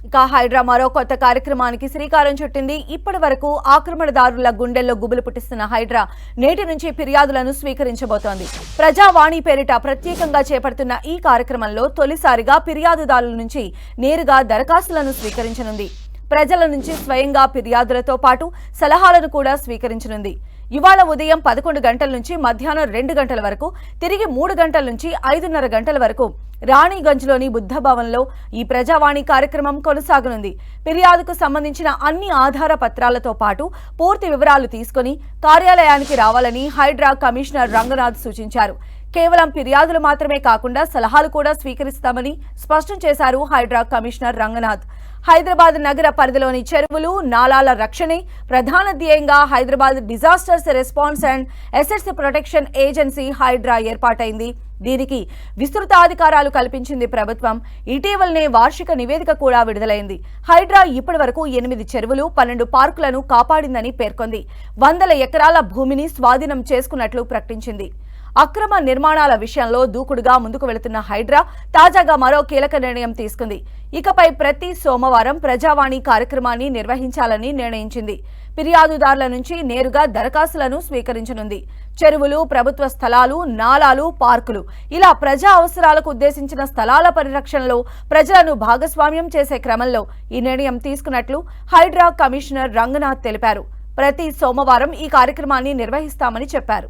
ఇక హైడ్రా మరో కొత్త కార్యక్రమానికి శ్రీకారం చుట్టింది. ఇప్పటి వరకు ఆక్రమణదారుల గుండెల్లో గుబులు పుట్టిస్తున్న హైడ్రా నేటి నుంచి ఫిర్యాదులను స్వీకరించబోతోంది. ప్రజావాణి పేరిట ప్రత్యేకంగా చేపడుతున్న ఈ కార్యక్రమంలో తొలిసారిగా ఫిర్యాదుదారుల నుంచి నేరుగా దరఖాస్తులను స్వీకరించనుంది. ప్రజల నుంచి స్వయంగా ఫిర్యాదులతో పాటు సలహాలను కూడా స్వీకరించనుంది. ఇవాళ ఉదయం 11 గంటల నుంచి మధ్యాహ్నం 2 గంటల వరకు, తిరిగి 3 గంటల నుంచి 5:30 గంటల వరకు రాణిగంజ్లోని బుద్ధభవన్లో ఈ ప్రజావాణి కార్యక్రమం కొనసాగనుంది. ఫిర్యాదుకు సంబంధించిన అన్ని ఆధార పత్రాలతో పాటు పూర్తి వివరాలు తీసుకుని కార్యాలయానికి రావాలని హైడ్రా కమిషనర్ రంగనాథ్ సూచించారు. కేవలం ఫిర్యాదులు మాత్రమే కాకుండా సలహాలు కూడా స్వీకరిస్తామని స్పష్టం చేశారు హైడ్రా కమిషనర్ రంగనాథ్. హైదరాబాద్ నగర పరిధిలోని చెరువులు, నాలాల రక్షణే ప్రధాన ధ్యేయంగా Hyderabad disasters response and assets protection agency Hydraa ఏర్పాటైంది. దీనికి విస్తృత అధికారాలు కల్పించింది ప్రభుత్వం. ఇటీవలనే వార్షిక నివేదిక కూడా విడుదలైంది. హైడ్రా ఇప్పటి వరకు 8 చెరువులు, 12 పార్కులను కాపాడిందని పేర్కొంది. 100 ఎకరాల భూమిని స్వాధీనం చేసుకున్నట్లు ప్రకటించింది. అక్రమ నిర్మాణాల విషయంలో దూకుడుగా ముందుకు వెళుతున్న హైడ్రా తాజాగా మరో కీలక నిర్ణయం తీసుకుంది. ఇకపై ప్రతి సోమవారం ప్రజావాణి కార్యక్రమాన్ని నిర్వహించాలని నిర్ణయించింది. ఫిర్యాదుదారుల నుంచి నేరుగా దరఖాస్తులను స్వీకరించనుంది. చెరువులు, ప్రభుత్వ స్థలాలు, నాలాలు, పార్కులు ఇలా ప్రజా అవసరాలకు ఉద్దేశించిన స్థలాల పరిరక్షణలో ప్రజలను భాగస్వామ్యం చేసే క్రమంలో ఈ నిర్ణయం తీసుకున్నట్లు హైడ్రా కమిషనర్ రంగనాథ్ తెలిపారు. ప్రతి సోమవారం ఈ కార్యక్రమాన్ని నిర్వహిస్తామని చెప్పారు.